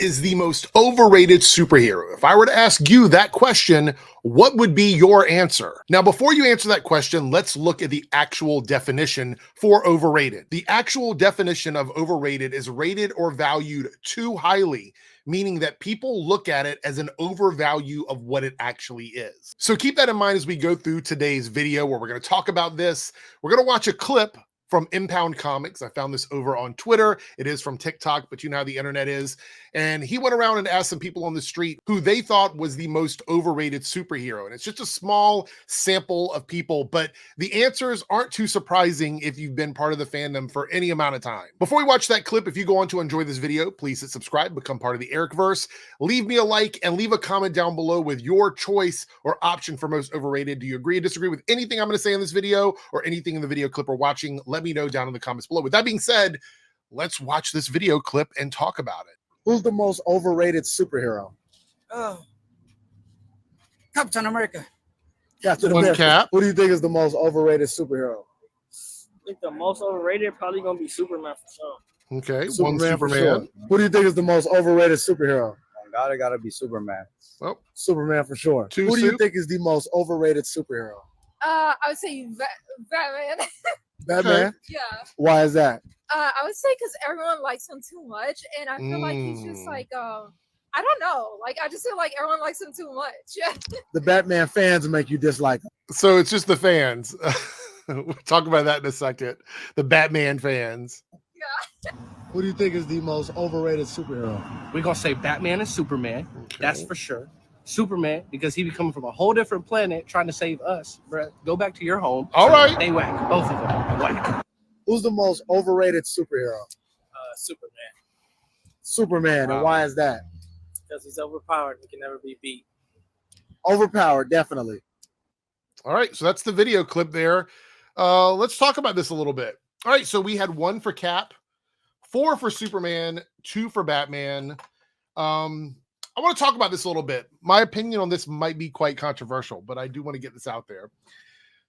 is the most overrated superhero? If I were to ask you that question, what would be your answer? Now, before you answer that question, let's look at the actual definition for overrated. The actual definition of overrated is rated or valued too highly, meaning that people look at it as an overvalue of what it actually is. So keep that in mind as we go through today's video where we're going to talk about this. We're going to watch a clip from Impound Comics. I found this over on Twitter. It is from TikTok, but you know how the internet is. And he went around and asked some people on the street who they thought was the most overrated superhero. And it's just a small sample of people, but the answers aren't too surprising if you've been part of the fandom for any amount of time. Before we watch that clip, if you go on to enjoy this video, please hit subscribe, become part of the Ericverse, leave me a like, and leave a comment down below with your choice or option for most overrated. Do you agree or disagree with anything I'm going to say in this video or anything in the video clip we're watching? Let me know down in the comments below. With that being said, let's watch this video clip and talk about it. Who's the most overrated superhero? Oh, Captain America. Captain One America. Cap. Who do you think is the most overrated superhero? I think the most overrated probably gonna be Superman for sure. Okay, For one sure. Superman. Who do you think is the most overrated superhero? God, it gotta be Superman. Oh, Superman for sure. Two Who do you Sup? think is the most overrated superhero? I would say Batman. Batman? Yeah. Why is that? I would say because everyone likes him too much, and I feel like he's just like I don't know. Like I just feel like everyone likes him too much. The Batman fans make you dislike him. so it's just the fans. We'll talk about that in a second. The Batman fans. Who do you think is the most overrated superhero? We're gonna say Batman and Superman. Okay. That's for sure. Superman, because he be coming from a whole different planet trying to save us. Bruh, go back to your home. All right. They whack. Both of them. Whack. Who's the most overrated superhero? Superman, Superman. And why is that? because he's overpowered. He can never be beat. Overpowered, definitely. All right, so that's the video clip there. Let's talk about this a little bit. All right, so we had 1 for Cap, 4 for Superman, 2 for Batman. I want to talk about this a little bit. My opinion on this might be quite controversial, but I do want to get this out there.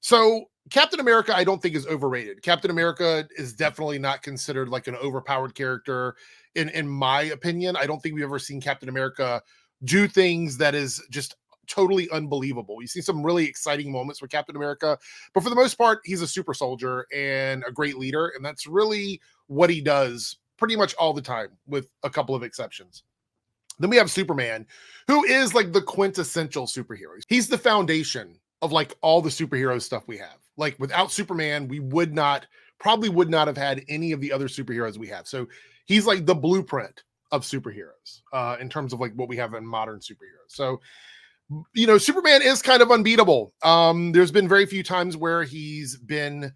So Captain America, I don't think is overrated. Captain America is definitely not considered like an overpowered character in my opinion. I don't think we've ever seen Captain America do things that is just totally unbelievable. You see some really exciting moments with Captain America, but for the most part, he's a super soldier and a great leader. And that's really what he does pretty much all the time with a couple of exceptions. Then we have Superman, who is like the quintessential superhero. He's the foundation of like all the superhero stuff we have. Like without Superman, we probably would not have had any of the other superheroes we have. So he's like the blueprint of superheroes in terms of like what we have in modern superheroes. So, you know, Superman is kind of unbeatable. There's been very few times where he's been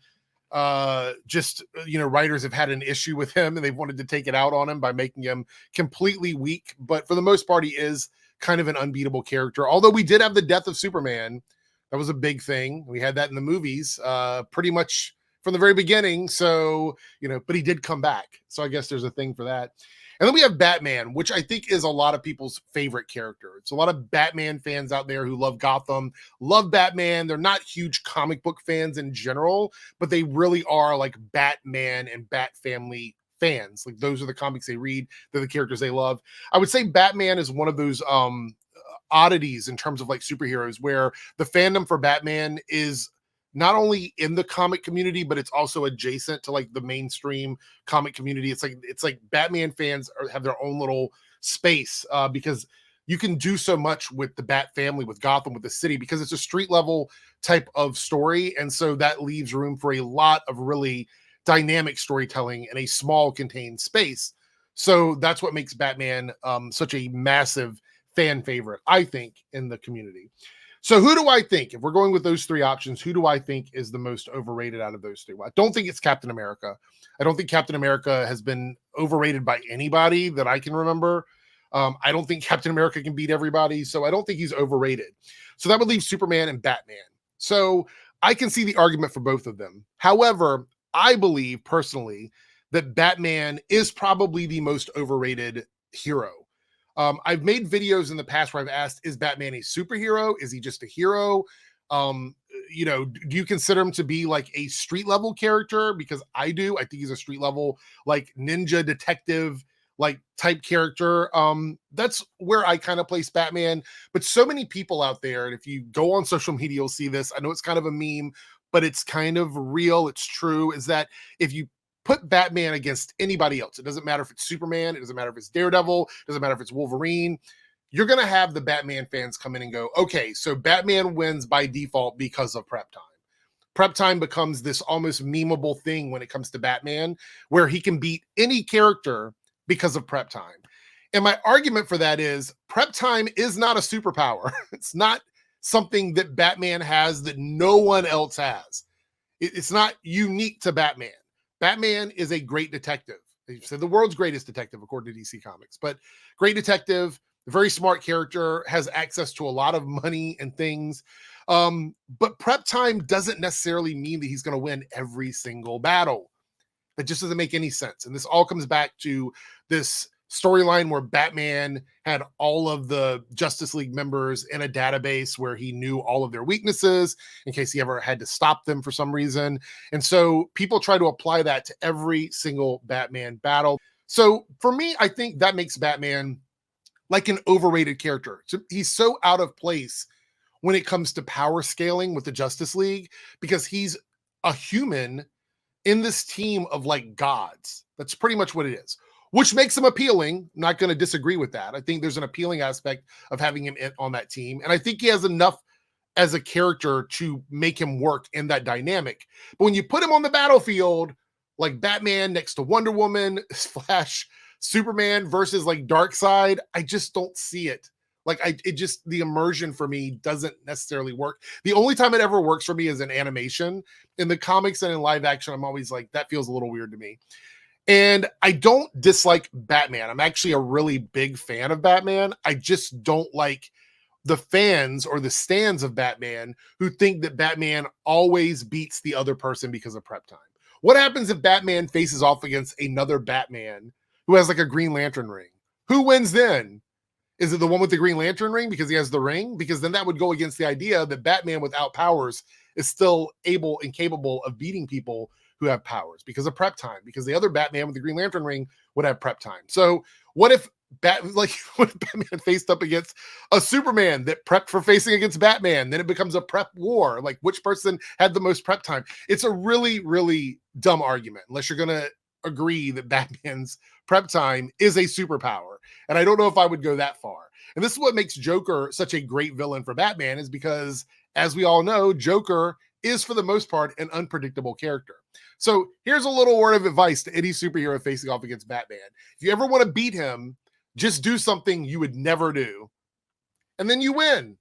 writers have had an issue with him and they've wanted to take it out on him by making him completely weak. But for the most part, he is kind of an unbeatable character. Although we did have the death of Superman. That was a big thing. We had that in the movies pretty much from the very beginning. So, you know, but he did come back. So I guess there's a thing for that. And then we have Batman, which I think is a lot of people's favorite character. It's a lot of Batman fans out there who love Gotham, love Batman. They're not huge comic book fans in general, but they really are like Batman and Bat Family fans. Like those are the comics they read. They're the characters they love. I would say Batman is one of those oddities in terms of like superheroes where the fandom for Batman is not only in the comic community, but it's also adjacent to like the mainstream comic community. It's like Batman fans have their own little space because you can do so much with the Bat Family, with Gotham, with the city, because it's a street level type of story. And so that leaves room for a lot of really dynamic storytelling in a small contained space. So that's what makes Batman such a massive fan favorite, I think, in the community. So who do I think, if we're going with those 3 options, who do I think is the most overrated out of those 3? Well, I don't think it's Captain America. I don't think Captain America has been overrated by anybody that I can remember. I don't think Captain America can beat everybody, so I don't think he's overrated. So that would leave Superman and Batman. So I can see the argument for both of them. However, I believe personally that Batman is probably the most overrated hero. I've made videos in the past where I've asked, is Batman a superhero? Is he just a hero? You know, do you consider him to be like a street level character? Because I do. I think he's a street level, like ninja detective, like type character. That's where I kind of place Batman. But so many people out there, and if you go on social media, you'll see this. I know it's kind of a meme, but it's kind of real. It's true. Is that if you put Batman against anybody else, it doesn't matter if it's Superman, it doesn't matter if it's Daredevil, it doesn't matter if it's Wolverine, you're going to have the Batman fans come in and go, okay, so Batman wins by default because of prep time. Prep time becomes this almost memeable thing when it comes to Batman, where he can beat any character because of prep time. And my argument for that is prep time is not a superpower. It's not something that Batman has that no one else has. It's not unique to Batman. Batman is a great detective. They said the world's greatest detective, according to DC Comics, but great detective, very smart character, has access to a lot of money and things. But prep time doesn't necessarily mean that he's going to win every single battle. That just doesn't make any sense. And this all comes back to this storyline where Batman had all of the Justice League members in a database where he knew all of their weaknesses in case he ever had to stop them for some reason. And so people try to apply that to every single Batman battle. So for me, I think that makes Batman like an overrated character. So he's so out of place when it comes to power scaling with the Justice League, because he's a human in this team of like gods. That's pretty much what it is, which makes him appealing. Not going to disagree with that. I think there's an appealing aspect of having him on that team. And I think he has enough as a character to make him work in that dynamic. But when you put him on the battlefield, like Batman next to Wonder Woman, Flash, Superman versus like Darkseid, I just don't see it. Like the immersion for me doesn't necessarily work. The only time it ever works for me is in animation. In the comics and in live action, I'm always like, that feels a little weird to me. And I don't dislike Batman. I'm actually a really big fan of Batman. I just don't like the fans or the stands of Batman who think that Batman always beats the other person because of prep time. What happens if Batman faces off against another Batman who has like a Green Lantern ring? Who wins then? Is it the one with the Green Lantern ring because he has the ring? Because then that would go against the idea that Batman without powers is still able and capable of beating people who have powers because of prep time, because the other Batman with the Green Lantern ring would have prep time. So what if Batman faced up against a Superman that prepped for facing against Batman? Then it becomes a prep war. Like, which person had the most prep time? It's a really, really dumb argument, unless you're going to agree that Batman's prep time is a superpower. And I don't know if I would go that far. And this is what makes Joker such a great villain for Batman, is because, as we all know, Joker is for the most part an unpredictable character. So here's a little word of advice to any superhero facing off against Batman. If you ever want to beat him, just do something you would never do, and then you win.